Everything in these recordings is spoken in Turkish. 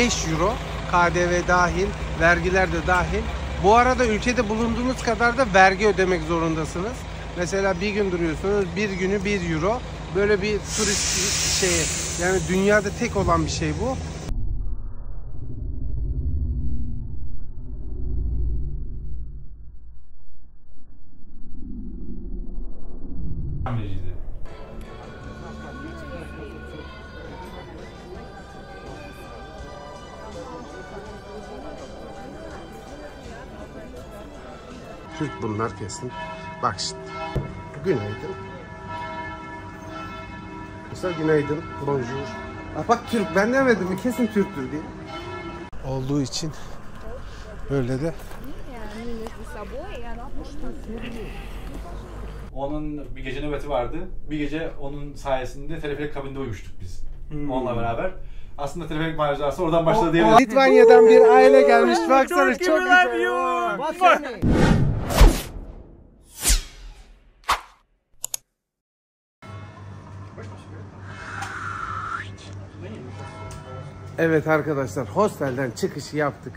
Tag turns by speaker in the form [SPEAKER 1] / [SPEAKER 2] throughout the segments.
[SPEAKER 1] 5 euro. KDV dahil, vergiler de dahil. Bu arada ülkede bulunduğunuz kadar da vergi ödemek zorundasınız. Mesela bir gün duruyorsunuz, bir günü 1 euro. Böyle bir turist şeyi, yani dünyada tek olan bir şey bu. Türk bunlar kesin. Bak şimdi. Günaydın. Mesela günaydın. Bonjour. Bak Türk. Ben demedim mi? Kesin Türktür diye. Olduğu için öyle de.
[SPEAKER 2] Onun bir gece nöbeti vardı. Bir gece onun sayesinde teleferik kabinde uyumuştuk biz. Onunla beraber. Aslında teleferik macerası oradan başladı diyebiliriz.
[SPEAKER 1] Litvanya'dan bir aile gelmiş. Baksana çok güzel. Baksana. Evet arkadaşlar, hostelden çıkışı yaptık.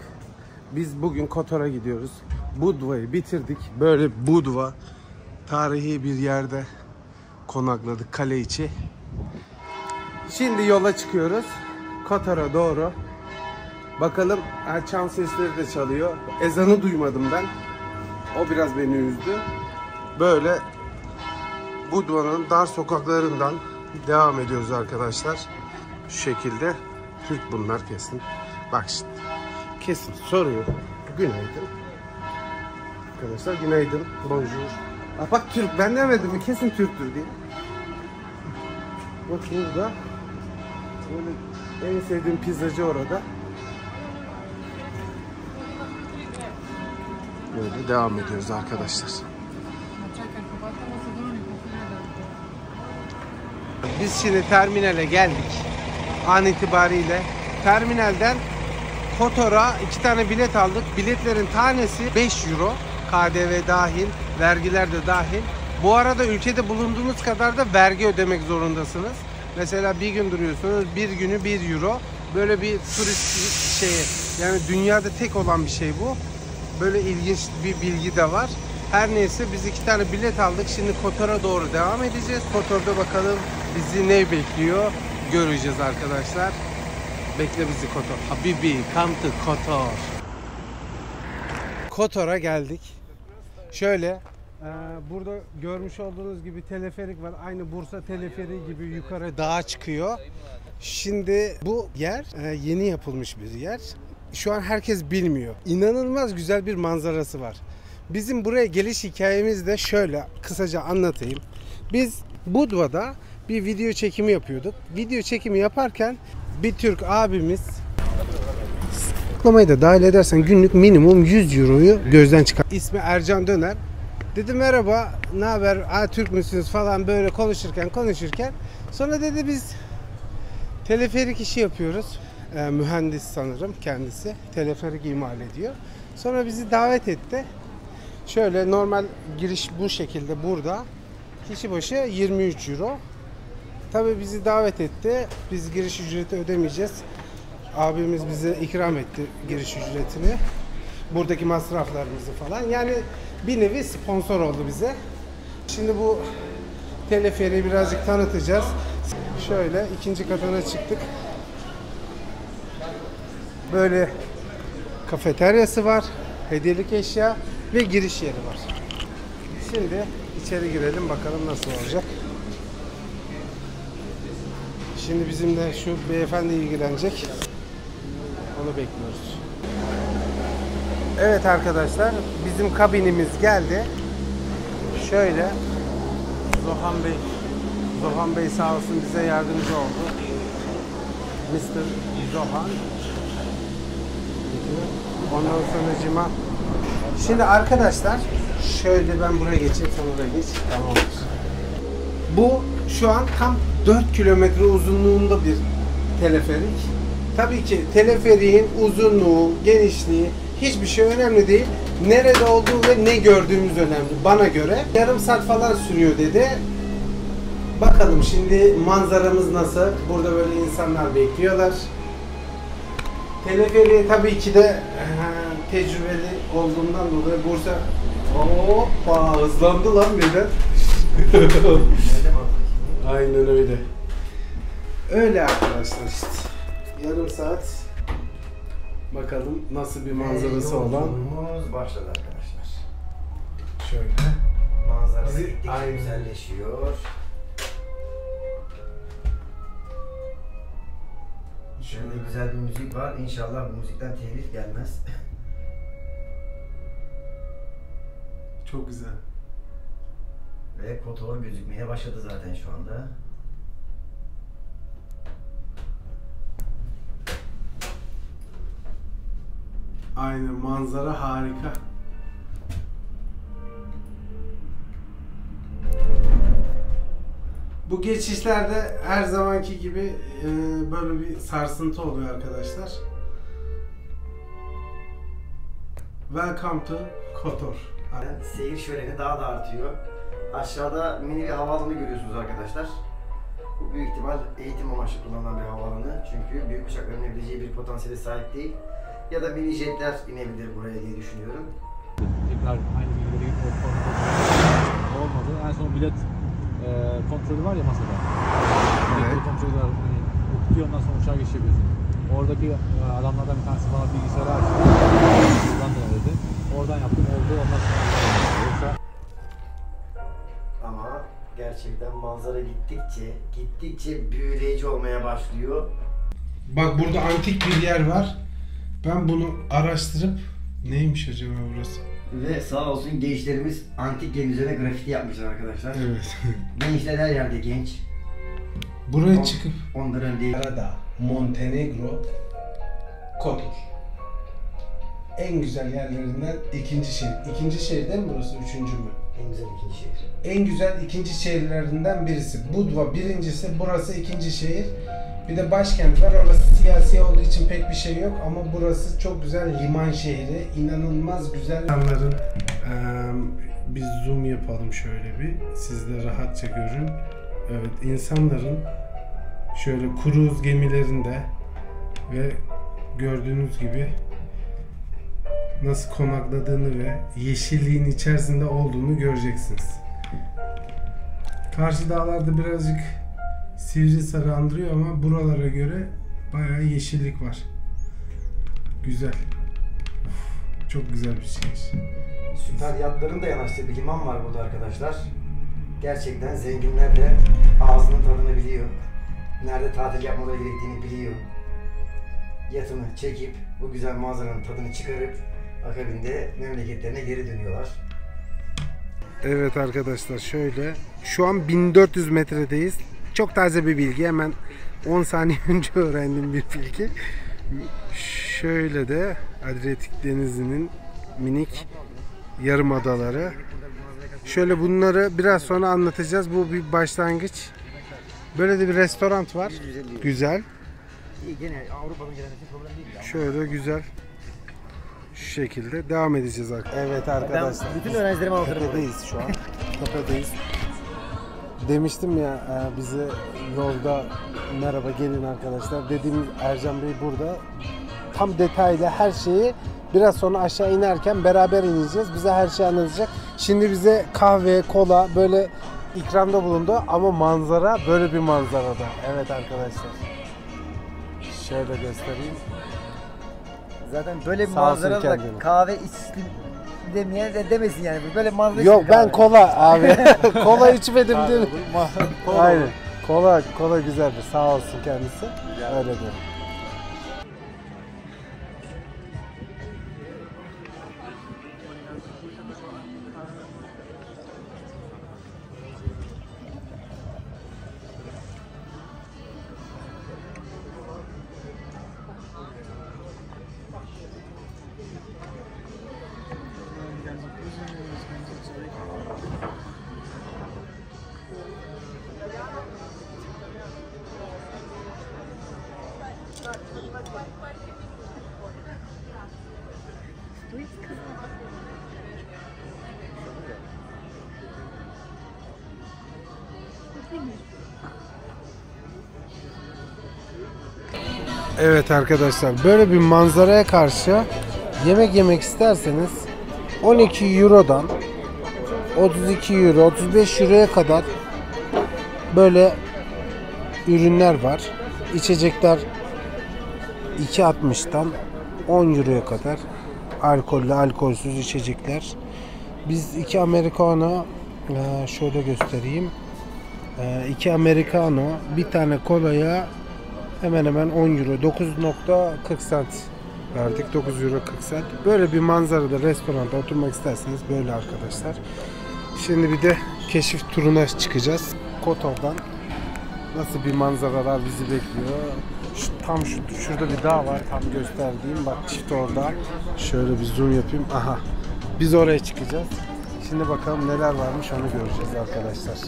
[SPEAKER 1] Biz bugün Kotor'a gidiyoruz. Budva'yı bitirdik. Böyle Budva tarihi bir yerde konakladık, kale içi. Şimdi yola çıkıyoruz Kotor'a doğru. Bakalım, çan sesleri de çalıyor. Ezanı duymadım ben. O biraz beni üzdü. Böyle Budva'nın dar sokaklarından devam ediyoruz arkadaşlar. Şu şekilde. Türk bunlar kesin. Bak şimdi. Kesin soruyor. Günaydın. Arkadaşlar günaydın. Bonjour. Bak Türk. Ben demedim mi? Kesin Türktür diye. Bak burada. Böyle en sevdiğim pizzacı orada. Böyle devam ediyoruz arkadaşlar. Biz şimdi terminale geldik. An itibariyle terminalden Kotor'a 2 tane bilet aldık. Biletlerin tanesi 5 euro. KDV dahil, vergiler de dahil. Bu arada ülkede bulunduğunuz kadar da vergi ödemek zorundasınız. Mesela bir gün duruyorsunuz, bir günü 1 euro. Böyle bir turist şeyi, yani dünyada tek olan bir şey bu. Böyle ilginç bir bilgi de var. Her neyse biz 2 tane bilet aldık. Şimdi Kotor'a doğru devam edeceğiz. Kotor'da bakalım bizi ne bekliyor göreceğiz arkadaşlar. Bekle bizi Kotor. Habibi, come to Kotor. Kotor'a geldik. Şöyle burada görmüş olduğunuz gibi teleferik var. Aynı Bursa teleferiği gibi yukarı dağa çıkıyor. Şimdi bu yer yeni yapılmış bir yer. Şu an herkes bilmiyor. İnanılmaz güzel bir manzarası var. Bizim buraya geliş hikayemizi de şöyle kısaca anlatayım. Biz Budva'da bir video çekimi yapıyorduk. Video çekimi yaparken bir Türk abimiz, saklamayı da dahil edersen günlük minimum 100 euroyu gözden çıkar. İsmi Ercan Döner. Dedi merhaba, ne haber? Türk müsünüz falan böyle konuşurken sonra dedi biz teleferik işi yapıyoruz. Mühendis sanırım kendisi. Teleferik imal ediyor. Sonra bizi davet etti. Şöyle normal giriş bu şekilde burada. Kişi başı 23 euro. Tabii bizi davet etti. Biz giriş ücreti ödemeyeceğiz. Abimiz bize ikram etti giriş ücretini. Buradaki masraflarımızı falan. Yani bir nevi sponsor oldu bize. Şimdi bu teleferiği birazcık tanıtacağız. Şöyle 2. katına çıktık. Böyle kafeteryası var. Hediyelik eşya ve giriş yeri var. Şimdi içeri girelim bakalım nasıl olacak. Şimdi bizimle şu beyefendi ilgilenecek. Onu bekliyoruz. Evet arkadaşlar, bizim kabinimiz geldi. Şöyle Zohan Bey sağ olsun bize yardımcı oldu. Mr. Zohan. Ondan sonracıma. Şimdi arkadaşlar şöyle ben buraya geçeyim, sen oraya geç. Tamamdır. Bu şu an tam 4 kilometre uzunluğunda bir teleferik. Tabii ki teleferiğin uzunluğu, genişliği hiçbir şey önemli değil. Nerede olduğu ve ne gördüğümüz önemli bana göre. Yarım saat falan sürüyor dedi. Bakalım şimdi manzaramız nasıl? Burada böyle insanlar bekliyorlar. Teleferiğe tabii ki de tecrübeli olduğundan dolayı Bursa hoppa hızlandı lan birden. Aynen öyle. Öyle arkadaşlar işte. Yarım saat bakalım nasıl bir manzarası olan.
[SPEAKER 3] Yolculuğumuz başladı arkadaşlar.
[SPEAKER 1] Şöyle.
[SPEAKER 3] Manzara
[SPEAKER 1] Bizi-
[SPEAKER 3] gittikçe
[SPEAKER 1] Aynen.
[SPEAKER 3] güzelleşiyor. Şöyle güzel bir müzik var. İnşallah bu müzikten telif gelmez.
[SPEAKER 1] Çok güzel.
[SPEAKER 3] Ve Kotor gözükmeye başladı zaten şu anda.
[SPEAKER 1] Aynen manzara harika. Bu geçişlerde her zamanki gibi böyle bir sarsıntı oluyor arkadaşlar. Welcome to Kotor.
[SPEAKER 3] Yani seyir şöleni daha da artıyor. Aşağıda mini bir havaalanı görüyorsunuz arkadaşlar. Bu büyük ihtimal eğitim amaçlı kullanılan bir havaalanı. Çünkü büyük uçakların inebileceği bir potansiyele sahip değil. Ya da mini jetler inebilir buraya diye düşünüyorum.
[SPEAKER 4] Tekrar aynı bilgileri olmadı. En son bilet kontrolü var ya masada. Bilet kontrolü var. Hani okutuyor, ondan sonra uçağa geçebiliyorsun. Oradaki adamlardan bir tanesi bana bilgisayarı açtı. Buradan da dedi. Oradan yaptım, oldu. Ondan sonra yoksa
[SPEAKER 3] Ama gerçekten manzara gittikçe büyüleyici olmaya başlıyor.
[SPEAKER 1] Bak burada antik bir yer var. Ben bunu araştırıp neymiş acaba burası?
[SPEAKER 3] Ve sağ olsun gençlerimiz antik yerin üzerine grafiti yapmışlar arkadaşlar.
[SPEAKER 1] Evet.
[SPEAKER 3] Gençler her yerde genç.
[SPEAKER 1] Buraya çıkıp
[SPEAKER 3] Onların değil.
[SPEAKER 1] Karadağ, Montenegro, Kotor. En güzel yerlerinden ikinci şehir. İkinci şehir değil mi burası? Üçüncü mü?
[SPEAKER 3] En güzel ikinci şehir.
[SPEAKER 1] En güzel ikinci şehirlerinden birisi. Budva birincisi, burası ikinci şehir. Bir de başkent var. Orası siyasi olduğu için pek bir şey yok ama burası çok güzel liman şehri. İnanılmaz güzel. İnsanların bir zoom yapalım şöyle bir. Siz de rahatça görün. Evet, insanların şöyle kruz gemilerinde ve gördüğünüz gibi nasıl konakladığını ve yeşilliğin içerisinde olduğunu göreceksiniz. Karşı dağlarda birazcık Sivrisar'ı andırıyor ama buralara göre bayağı yeşillik var. Güzel. Of, çok güzel bir şehir.
[SPEAKER 3] Süper yatların da yanaştığı bir liman var burada arkadaşlar. Gerçekten zenginler de ağzının tadını biliyor. Nerede tatil yapmaları gerektiğini biliyor. Yatını çekip bu güzel manzaranın tadını çıkarıp akabinde memleketlerine geri dönüyorlar.
[SPEAKER 1] Evet arkadaşlar şöyle. Şu an 1400 metredeyiz. Çok taze bir bilgi. Hemen 10 saniye önce öğrendiğim bir bilgi. Şöyle de Adriyatik Denizi'nin minik yarım adaları. Şöyle bunları biraz sonra anlatacağız. Bu bir başlangıç. Böyle de bir restoran var. Güzel.
[SPEAKER 3] İyi, gene Avrupa'nın gelen için problem değil ya.
[SPEAKER 1] Şöyle güzel. Şu şekilde devam edeceğiz arkadaşlar. Evet arkadaşlar.
[SPEAKER 3] Ben bütün öğrencilerime anlatırım.
[SPEAKER 1] Tepedeyiz şu an. Tepedeyiz. Demiştim ya bize yolda merhaba gelin arkadaşlar. Dediğim Ercan Bey burada. Tam detaylı her şeyi biraz sonra aşağı inerken beraber ineceğiz. Bize her şeyi anlatacak. Şimdi bize kahve, kola böyle ikramda bulundu ama manzara böyle bir manzarada. Evet arkadaşlar. Şöyle göstereyim.
[SPEAKER 5] Zaten böyle bir
[SPEAKER 1] Sağ olsun
[SPEAKER 5] manzarada
[SPEAKER 1] kendine.
[SPEAKER 5] kahve içtim demeyen de demesin yani. Böyle manzara
[SPEAKER 1] Yok
[SPEAKER 5] içtim
[SPEAKER 1] ben
[SPEAKER 5] kahve.
[SPEAKER 1] kola abi. Kola içmedim değil mi? Aynen. Kola güzeldir. Sağ olsun kendisi. Öyle diyorum. Evet arkadaşlar, böyle bir manzaraya karşı yemek yemek isterseniz 12 Euro'dan 32 Euro, 35 Euro'ya kadar böyle ürünler var. İçecekler 2.60'dan 10 Euro'ya kadar alkollü, alkolsüz içecekler. Biz 2 Americano, şöyle göstereyim. 2 Americano, bir tane kolaya hemen hemen 10 Euro, 9.40 cent verdik. 9 Euro 40 cent. Böyle bir manzarada restoranda oturmak isterseniz böyle arkadaşlar. Şimdi bir de keşif turuna çıkacağız. Kotov'dan nasıl bir manzaralar bizi bekliyor. Şurada bir dağ var, tam gösterdiğim. Bak çift orada. Şöyle bir zoom yapayım. Aha. Biz oraya çıkacağız. Şimdi bakalım neler varmış, onu göreceğiz arkadaşlar.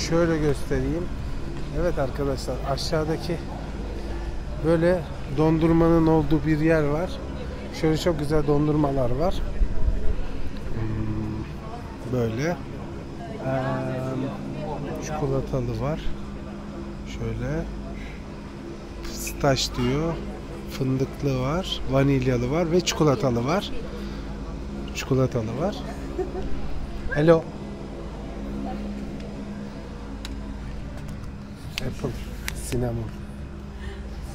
[SPEAKER 1] Şöyle göstereyim. Evet arkadaşlar, aşağıdaki böyle dondurmanın olduğu bir yer var. Şöyle çok güzel dondurmalar var. Böyle çikolatalı var. Şöyle pistaş diyor. Fındıklı var, vanilyalı var ve çikolatalı var. Çikolatalı var. Hello. Apple cinnamon.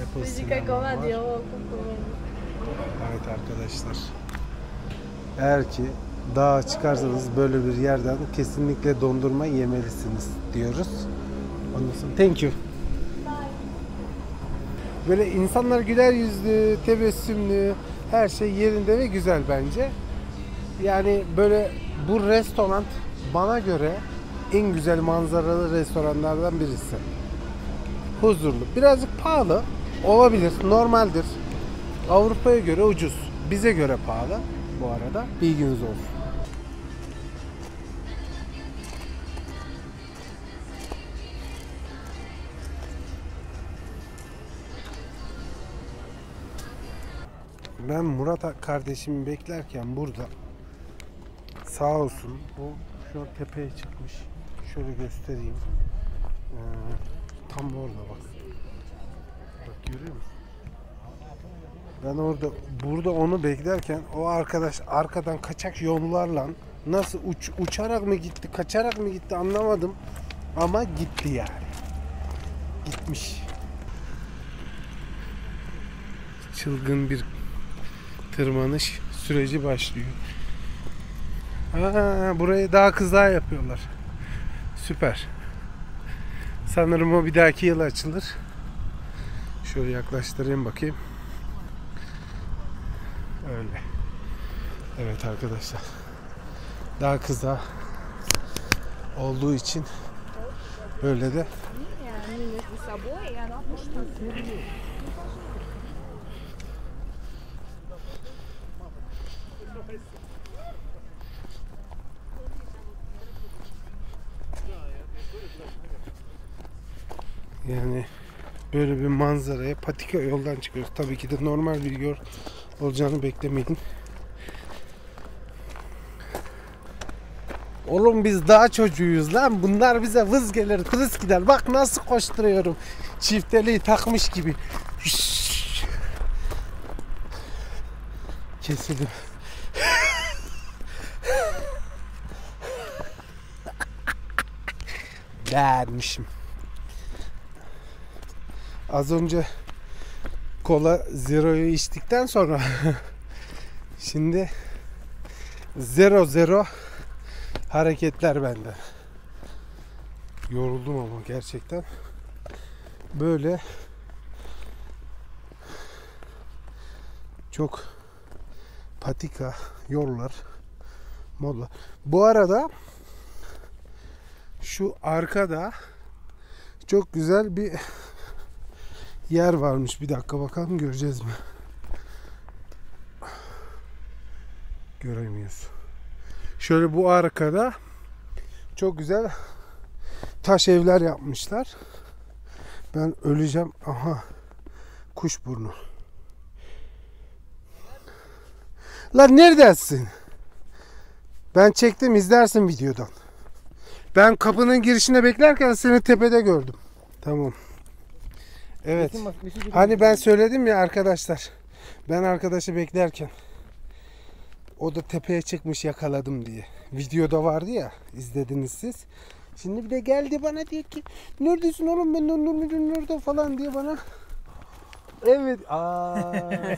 [SPEAKER 1] Apple cinnamon var. Evet arkadaşlar. Eğer ki dağa çıkarsanız böyle bir yerden kesinlikle dondurma yemelisiniz diyoruz. Ondan sonra thank you. Böyle insanlar güler yüzlü, tebessümlü, her şey yerinde ve güzel bence. Yani böyle bu restoran bana göre en güzel manzaralı restoranlardan birisi. Huzurlu. Birazcık pahalı olabilir, normaldir. Avrupa'ya göre ucuz. Bize göre pahalı bu arada. Bilginiz olsun. Ben Murat kardeşimi beklerken burada sağ olsun bu şu an tepeye çıkmış. Şöyle göstereyim. Tam orada bak. Bak görüyor musun? Ben burada onu beklerken o arkadaş arkadan kaçak yollarla nasıl uçarak mı gitti, kaçarak mı gitti anlamadım ama gitti yani. Gitmiş. Çılgın bir tırmanış süreci başlıyor. Burayı daha kıza yapıyorlar. Süper. Sanırım o bir dahaki yıl açılır. Şöyle yaklaştırayım bakayım. Öyle. Evet arkadaşlar. Daha kıza olduğu için böyle de yani böyle bir manzaraya patika yoldan çıkıyoruz. Tabii ki de normal bir yol olacağını beklemeyin. Oğlum biz dağ çocuğuyuz lan. Bunlar bize vız gelir, tırıs gider. Bak nasıl koşturuyorum. Çifteliği takmış gibi. Kesildim. Dermişim. Az önce Cola Zero'yu içtikten sonra şimdi zero hareketler bende. Yoruldum ama gerçekten. Böyle çok patika yollar, mola. Bu arada şu arkada çok güzel bir yer varmış. Bir dakika bakalım, göreceğiz mi? Göremiyoruz. Şöyle bu arkada çok güzel taş evler yapmışlar. Ben öleceğim. Aha. Kuşburnu. Lan neredesin? Ben çektim, izlersin videodan. Ben kapının girişine beklerken seni tepede gördüm. Tamam. Evet. Hani ben söyledim ya arkadaşlar. Ben arkadaşı beklerken o da tepeye çıkmış, yakaladım diye. Videoda vardı ya, izlediniz siz. Şimdi bir de geldi bana diyor ki neredesin oğlum, ben de nerede falan diye bana. Evet.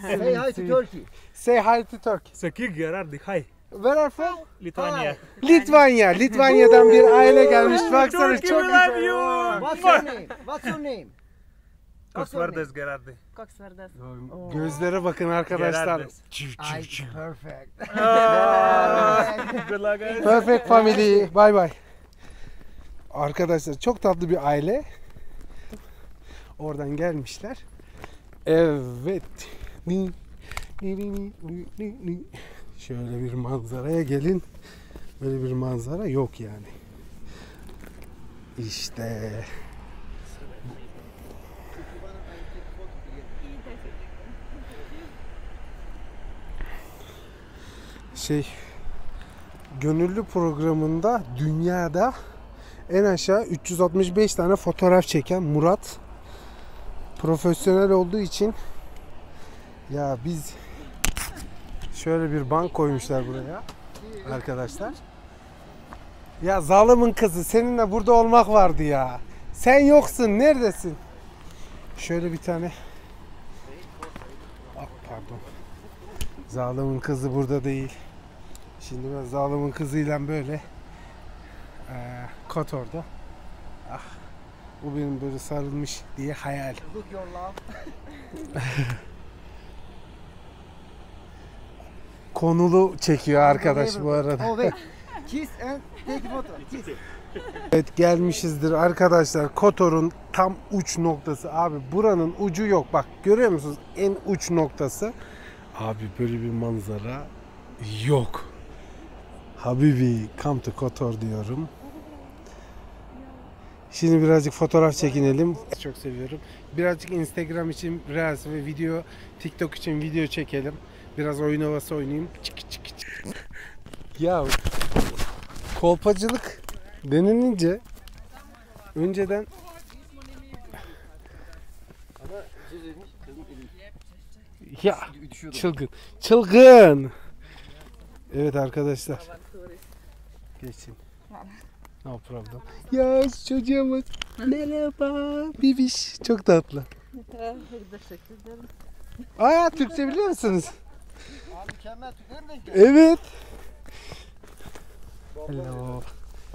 [SPEAKER 5] Say hi to Turkey.
[SPEAKER 1] Say hi to Turkey.
[SPEAKER 6] Sakir Gerardi, hi.
[SPEAKER 1] Where are from?
[SPEAKER 6] Lithuania.
[SPEAKER 1] Litvanya. Litvanya'dan bir aile gelmiş. Baksana çok
[SPEAKER 6] Turkey, we love
[SPEAKER 1] güzel.
[SPEAKER 6] you.
[SPEAKER 5] What's your name? What's your name?
[SPEAKER 6] Koks vardas Gerardi.
[SPEAKER 7] Koks vardas.
[SPEAKER 1] Gözlere bakın arkadaşlar.
[SPEAKER 6] Gerardes.
[SPEAKER 5] Perfect.
[SPEAKER 6] Good luck, guys.
[SPEAKER 1] Perfect family. Bye bye. Arkadaşlar çok tatlı bir aile. Oradan gelmişler. Evet. Şöyle bir manzaraya gelin. Böyle bir manzara yok yani. İşte. Gönüllü programında dünyada en aşağı 365 tane fotoğraf çeken Murat profesyonel olduğu için ya biz şöyle bir bank koymuşlar buraya arkadaşlar. Ya zalimin kızı, seninle burada olmak vardı ya. Sen yoksun, neredesin? Şöyle bir tane pardon. Zalimin kızı burada değil. Şimdi ben zalimin kızıyla böyle Kotor'da. Ah, bu benim böyle sarılmış diye hayal.
[SPEAKER 5] Look your love.
[SPEAKER 1] Konulu çekiyor arkadaş bu arada.
[SPEAKER 5] Oh wait. Kiss and take a photo. Kiss.
[SPEAKER 1] Evet, gelmişizdir arkadaşlar. Kotor'un tam uç noktası. Abi buranın ucu yok. Bak görüyor musunuz? En uç noktası. Abi böyle bir manzara yok. Habibi, come to Kotor diyorum. Şimdi birazcık fotoğraf çekinelim. Çok seviyorum. Birazcık Instagram için Reels ve video, TikTok için video çekelim. Biraz oyun havası oynayayım. Ya kolpacılık denilince önceden ya çılgın. Evet arkadaşlar. Geçin. No problem. Ya çocuğumuz. Merhaba. Bibiş. Çok tatlı.
[SPEAKER 7] Teşekkür ederim.
[SPEAKER 1] Aa, Türkçe biliyor musunuz?
[SPEAKER 5] Abi mükemmel Türkler mi?
[SPEAKER 1] Evet. Hello.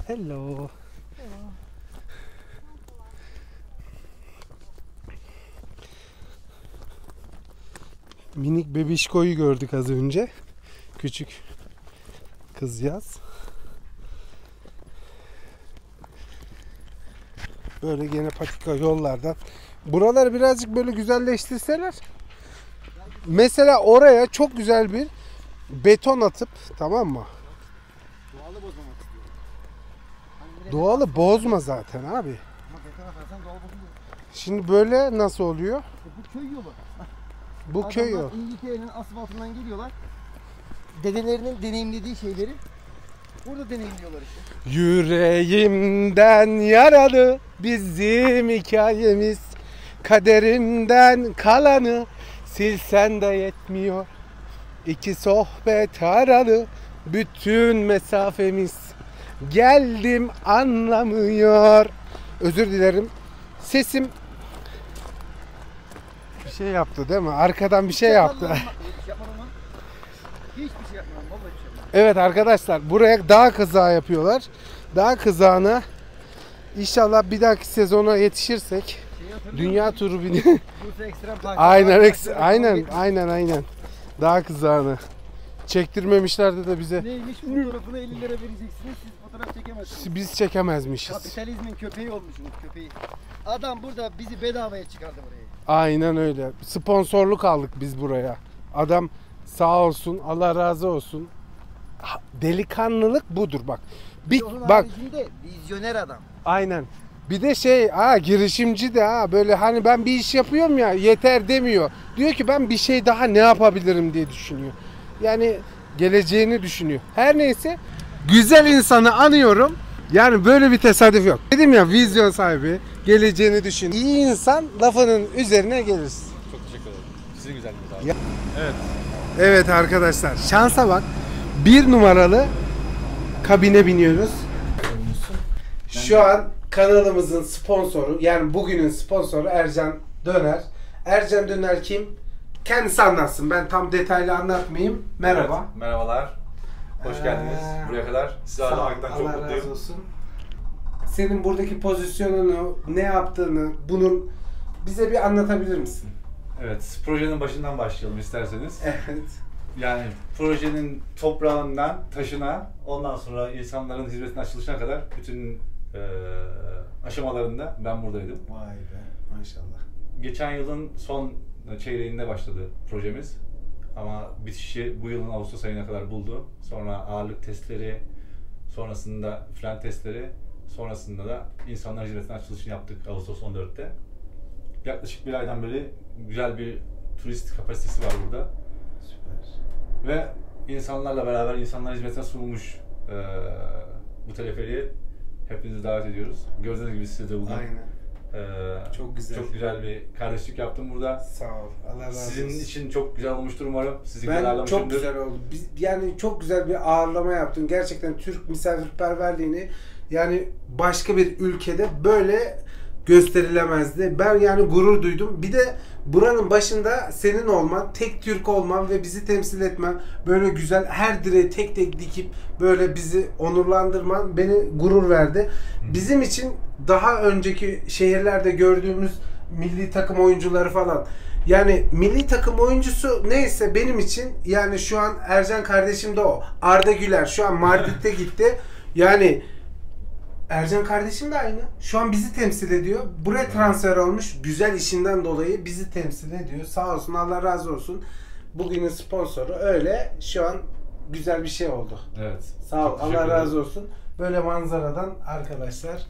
[SPEAKER 1] Hello. Minik bebişkoyu gördük az önce. Küçük kızcağız. Böyle gene patika yollardan. Buraları birazcık böyle güzelleştirseler. Mesela oraya çok güzel bir beton atıp, tamam mı?
[SPEAKER 5] Doğalı bozmamak istiyorum. Hani
[SPEAKER 1] Doğalı bozma zaten abi.
[SPEAKER 5] Ama beton atarsan doğal bozuluyor.
[SPEAKER 1] Şimdi böyle nasıl oluyor?
[SPEAKER 5] Bu köy yolu.
[SPEAKER 1] Bu köy yolu.
[SPEAKER 5] Adamlar İngiltere'nin asfaltından geliyorlar. Dedelerinin deneyimlediği şeyleri burada deneyimliyorlar işte.
[SPEAKER 1] Yüreğimden yaralı bizim hikayemiz, kaderimden kalanı silsen de yetmiyor. İki sohbet aralı bütün mesafemiz, geldim anlamıyor. Özür dilerim, sesim bir şey yaptı değil mi? Arkadan bir şey yaptı.
[SPEAKER 5] Hiçbir şey yapmadım lan. Hiçbir şey yapmadım. Vallahi hiçbir şey yapmadım.
[SPEAKER 1] Evet arkadaşlar, buraya dağ kızağı yapıyorlar. Dağ kızağına inşallah bir dahaki sezona yetişirsek dünya turu
[SPEAKER 5] Bursa Ekstrem Park.
[SPEAKER 1] aynen dağ kızağını çektirmemişlerdi de bize.
[SPEAKER 5] Neymiş, fotoğrafını 50 lira vereceksiniz, siz fotoğraf çekemezsiniz.
[SPEAKER 1] Biz çekemezmişiz.
[SPEAKER 5] Kapitalizmin köpeği olmuşsunuz, köpeği. Adam burada bizi bedavaya çıkardı buraya.
[SPEAKER 1] Aynen öyle. Sponsorluk aldık biz buraya. Adam sağ olsun, Allah razı olsun. Delikanlılık budur bak.
[SPEAKER 5] Onun
[SPEAKER 1] Bak
[SPEAKER 5] haricinde vizyoner adam.
[SPEAKER 1] aynen. Bir de girişimci de böyle hani ben bir iş yapıyorum ya, yeter demiyor. Diyor ki ben bir şey daha ne yapabilirim diye düşünüyor. Yani geleceğini düşünüyor. Her neyse güzel insanı anıyorum. Yani böyle bir tesadüf yok. Dedim ya, vizyon sahibi, geleceğini düşün. İyi insan lafının üzerine gelir.
[SPEAKER 2] Çok teşekkür ederim. Sizin güzelliğiniz abi.
[SPEAKER 1] Ya-
[SPEAKER 2] Evet.
[SPEAKER 1] Evet arkadaşlar, şansa bak. 1 numaralı kabine biniyoruz. Şu an kanalımızın sponsoru, yani bugünün sponsoru Ercan Döner. Ercan Döner kim? Kendisi anlatsın. Ben tam detaylı anlatmayayım. Merhaba.
[SPEAKER 2] Evet, merhabalar. Hoş geldiniz buraya kadar. Sizi
[SPEAKER 1] Sağ ol,
[SPEAKER 2] ağırlamaktan çok
[SPEAKER 1] Allah razı
[SPEAKER 2] mutluyum.
[SPEAKER 1] olsun. Senin buradaki pozisyonunu, ne yaptığını, bunun bize bir anlatabilir misin?
[SPEAKER 2] Evet, projenin başından başlayalım isterseniz.
[SPEAKER 1] Evet.
[SPEAKER 2] Yani projenin toprağından taşına, ondan sonra insanların hizmetine açılışına kadar bütün aşamalarında ben buradaydım.
[SPEAKER 1] Vay be, maşallah.
[SPEAKER 2] Geçen yılın son çeyreğinde başladı projemiz. Ama bitişi bu yılın Ağustos ayına kadar buldu. Sonra ağırlık testleri, sonrasında fren testleri, sonrasında da insanlar hizmetine açılışını yaptık Ağustos 14'te. Yaklaşık bir aydan beri güzel bir turist kapasitesi var burada.
[SPEAKER 1] Süper.
[SPEAKER 2] Ve insanlarla beraber insanlar hizmetine sunulmuş bu teleferiğe hepinizi davet ediyoruz. Gördüğünüz gibi size de bugün
[SPEAKER 1] Aynen. Çok güzel.
[SPEAKER 2] çok güzel bir kardeşlik yaptım burada.
[SPEAKER 1] Sağ ol. Allah razı olsun.
[SPEAKER 2] Sizin için çok güzel olmuştur umarım. Sizi güzel
[SPEAKER 1] Ben
[SPEAKER 2] ağırlamışımdır.
[SPEAKER 1] çok güzel oldu. Yani çok güzel bir ağırlama yaptın. Gerçekten Türk misafirperverliğini yani başka bir ülkede böyle gösterilemezdi. Ben yani gurur duydum. Bir de buranın başında senin olman, tek Türk olman ve bizi temsil etmen, böyle güzel her direği tek tek dikip böyle bizi onurlandırman beni gurur verdi. Bizim için daha önceki şehirlerde gördüğümüz milli takım oyuncuları falan, yani milli takım oyuncusu neyse benim için, yani şu an Ercan kardeşim de o. Arda Güler şu an Madrid'de gitti. Yani Ercan kardeşim de aynı. Şu an bizi temsil ediyor. Buraya transfer olmuş. Güzel işinden dolayı bizi temsil ediyor. Sağ olsun, Allah razı olsun. Bugünün sponsoru öyle. Şu an güzel bir şey oldu.
[SPEAKER 2] Evet.
[SPEAKER 1] Sağ ol.
[SPEAKER 2] Çok teşekkür
[SPEAKER 1] Allah
[SPEAKER 2] ederim.
[SPEAKER 1] razı olsun. Böyle manzaradan arkadaşlar,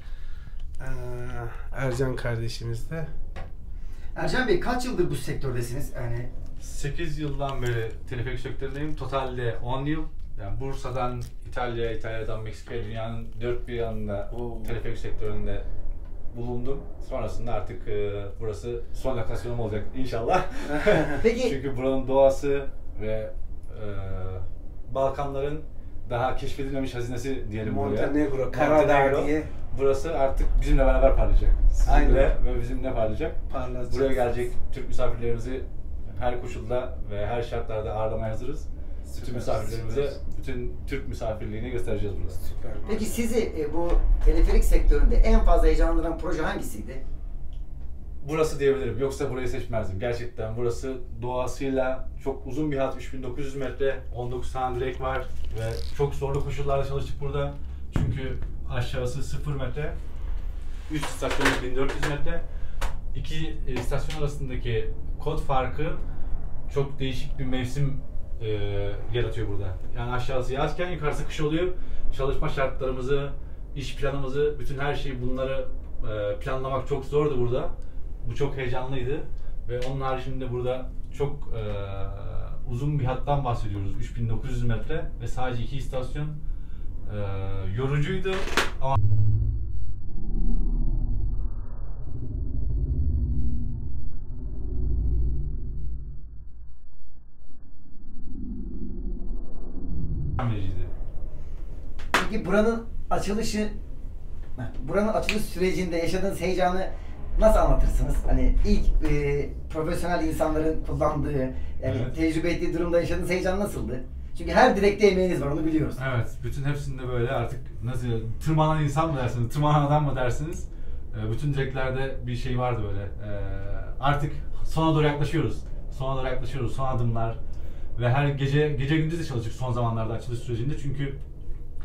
[SPEAKER 1] Ercan kardeşimiz de.
[SPEAKER 3] Ercan Bey, kaç yıldır bu sektördesiniz? Yani
[SPEAKER 2] 8 yıldan beri teleferik sektöründeyim. Totalde 10 yıl. Yani Bursa'dan İtalya'ya, İtalya'dan Meksika'ya, dünyanın dört bir yanında teleferik sektöründe bulundum. Sonrasında artık burası son lokasyonum olacak inşallah.
[SPEAKER 3] peki
[SPEAKER 2] Çünkü buranın doğası ve Balkanların daha keşfedilmemiş hazinesi diyelim buraya.
[SPEAKER 1] Montenegro, Karadağ diye
[SPEAKER 2] Burası artık bizimle beraber parlayacak.
[SPEAKER 1] Aynen.
[SPEAKER 2] Sizinle ve bizimle parlayacak.
[SPEAKER 1] parlayacak.
[SPEAKER 2] Buraya gelecek Türk misafirlerimizi her koşulda ve her şartlarda ağırlamaya hazırız. Bütün misafirlerimize bütün Türk misafirliğini göstereceğiz burada.
[SPEAKER 1] Süper.
[SPEAKER 3] peki sizi bu teleferik sektöründe en fazla heyecanlandıran proje hangisiydi?
[SPEAKER 2] Burası diyebilirim. Yoksa burayı seçmezdim. Gerçekten burası doğasıyla çok uzun bir hat, 3900 metre, 19 tane direk var ve çok zorlu koşullarda çalıştık burada. Çünkü aşağısı 0 metre, üst istasyonumuz 1400 metre. İki istasyon arasındaki kod farkı çok değişik bir mevsim yaratıyor burada. Yani aşağısı yazken yukarısı kış oluyor. Çalışma şartlarımızı, iş planımızı, bütün her şeyi bunları planlamak çok zordu burada. Bu çok heyecanlıydı ve onun haricinde burada çok uzun bir hattan bahsediyoruz. 3900 metre ve sadece 2 istasyon. Yorucuydu ama vericiydi.
[SPEAKER 3] Peki buranın açılışı sürecinde yaşadığınız heyecanı nasıl anlatırsınız? Hani ilk profesyonel insanların kullandığı, yani
[SPEAKER 2] Evet.
[SPEAKER 3] tecrübe ettiği durumda yaşadığınız heyecan nasıldı? Çünkü her direkte emeğiniz var, onu biliyoruz.
[SPEAKER 2] Evet, bütün hepsinde böyle artık nasıl tırmanan insan mı dersiniz, tırmanan adam mı dersiniz? Bütün direklerde bir şey vardı böyle. Artık sona doğru yaklaşıyoruz. Son adımlar ve her gece gündüz de çalıştık son zamanlarda açılış sürecinde çünkü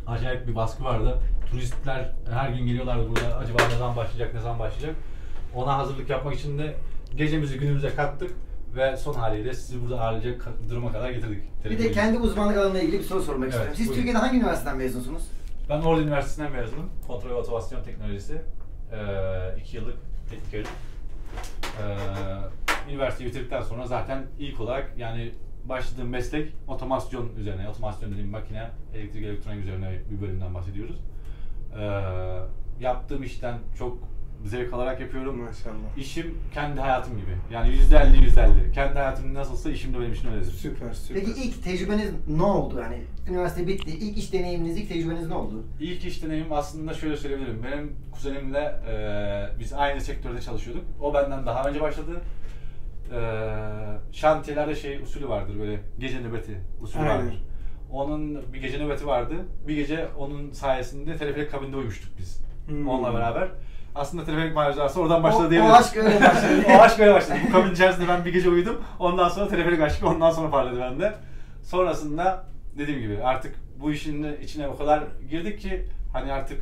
[SPEAKER 2] acayip bir baskı vardı. Turistler her gün geliyorlardı burada. Acaba ne zaman başlayacak? Ona hazırlık yapmak için de gecemizi günümüze kattık ve son haliyle sizi burada ağırlayacak duruma kadar getirdik.
[SPEAKER 3] Bir de kendi uzmanlık alanına ilgili bir soru sormak istiyorum. Siz
[SPEAKER 2] buyurun.
[SPEAKER 3] Türkiye'de hangi üniversiteden mezunsunuz?
[SPEAKER 2] Ben Ordu Üniversitesi'nden mezunum. Kontrol ve Otomasyon Teknolojisi. 2 yıllık teknik öğretim. Üniversiteyi bitirdikten sonra zaten ilk olarak yani başladığım meslek otomasyon üzerine. Otomasyon dediğim makine, elektrik elektronik üzerine bir bölümden bahsediyoruz. Yaptığım işten çok zevk alarak yapıyorum.
[SPEAKER 1] Maşallah.
[SPEAKER 2] İşim kendi hayatım gibi. Yani %50-%50. Kendi hayatım nasılsa işim de benim için öyledir.
[SPEAKER 1] Süper süper.
[SPEAKER 3] Peki ilk tecrübeniz ne oldu? Yani üniversite bitti. İlk iş deneyiminiz, ilk tecrübeniz ne oldu?
[SPEAKER 2] İlk iş deneyimim aslında şöyle söyleyebilirim. Benim kuzenimle biz aynı sektörde çalışıyorduk. O benden daha önce başladı. Şantiyelerde şey usulü vardır, böyle gece nöbeti usulü
[SPEAKER 1] Aynen.
[SPEAKER 2] vardır. Onun bir gece nöbeti vardı. Bir gece onun sayesinde teleferik kabinde uyumuştuk biz. Onunla beraber. Aslında teleferik macerası oradan başladı diyebiliriz.
[SPEAKER 3] O aşk öyle başladı.
[SPEAKER 2] O aşk öyle başladı. Bu kabin içerisinde ben bir gece uyudum. Ondan sonra teleferik aşkı ondan sonra parladı bende. Sonrasında dediğim gibi artık bu işin içine o kadar girdik ki hani artık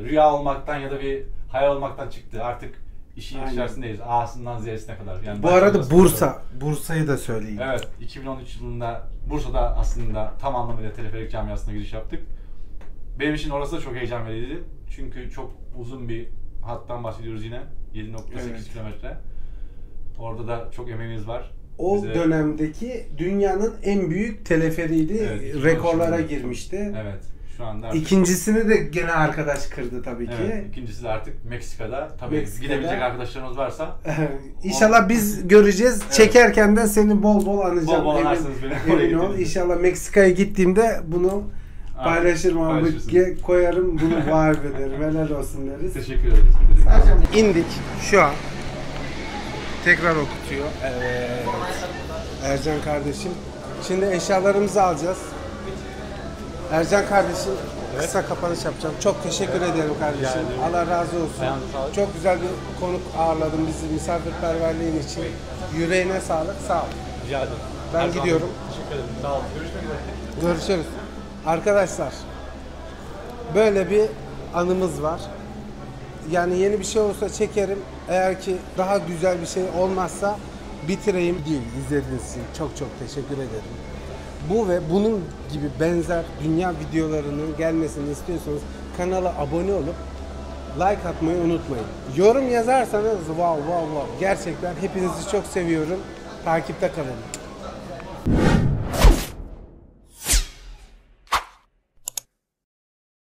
[SPEAKER 2] rüya olmaktan ya da bir hayal olmaktan çıktı. Artık işin
[SPEAKER 1] Aynen.
[SPEAKER 2] içerisindeyiz. A'sından Z'sine kadar. Yani
[SPEAKER 1] Bu arada
[SPEAKER 2] başlaması
[SPEAKER 1] Bursa. Bursa'yı da söyleyin.
[SPEAKER 2] Evet, 2013 yılında Bursa'da aslında tam anlamıyla teleferik camiasına giriş yaptık. Benim için orası da çok heyecan vericiydi. Çünkü çok uzun bir hattan bahsediyoruz yine. 7.8
[SPEAKER 1] Evet.
[SPEAKER 2] kilometre. Orada da çok emeğimiz var.
[SPEAKER 1] O
[SPEAKER 2] Bize-
[SPEAKER 1] dönemdeki dünyanın en büyük teleferiydi.
[SPEAKER 2] Evet,
[SPEAKER 1] Rekorlara
[SPEAKER 2] çok-
[SPEAKER 1] girmişti.
[SPEAKER 2] Evet, şu anda artık...
[SPEAKER 1] İkincisini de gene arkadaş kırdı tabii ki.
[SPEAKER 2] Evet, ikincisi de artık Meksika'da. Tabii
[SPEAKER 1] Meksika'da.
[SPEAKER 2] gidebilecek arkadaşlarımız varsa
[SPEAKER 1] İnşallah biz göreceğiz.
[SPEAKER 2] Evet.
[SPEAKER 1] Çekerken de seni bol bol anacağım.
[SPEAKER 2] bol bol
[SPEAKER 1] Emin-
[SPEAKER 2] anarsınız beni.
[SPEAKER 1] Emin ol. İnşallah Meksika'ya gittiğimde bunu paylaşırım abi.
[SPEAKER 2] Paylaşırsın.
[SPEAKER 1] Koyarım bunu var ederim. Helal olsun deriz.
[SPEAKER 2] Teşekkür ederiz.
[SPEAKER 3] Ercan Bey,
[SPEAKER 1] İndik şu an. Tekrar okutuyor. Evet. Ercan kardeşim. Şimdi eşyalarımızı alacağız. Ercan kardeşim kısa kapanış yapacağım. Çok teşekkür ederim kardeşim. Allah razı olsun.
[SPEAKER 4] Ayağınıza sağlık.
[SPEAKER 1] Çok güzel bir konuk ağırladın bizi misafirperverliğin için. Yüreğine sağlık. Sağ ol.
[SPEAKER 4] Rica ederim.
[SPEAKER 1] Ben
[SPEAKER 4] Her zaman
[SPEAKER 1] gidiyorum.
[SPEAKER 4] Teşekkür ederim. Sağ olun. Görüşmek üzere.
[SPEAKER 1] Görüşürüz. Arkadaşlar böyle bir anımız var. Yani yeni bir şey olursa çekerim. Eğer ki daha güzel bir şey olmazsa bitireyim değil. İzlediğiniz için çok çok teşekkür ederim. Bu ve bunun gibi benzer dünya videolarının gelmesini istiyorsanız kanala abone olup like atmayı unutmayın. Yorum yazarsanız wow. Gerçekten hepinizi çok seviyorum. Takipte kalın.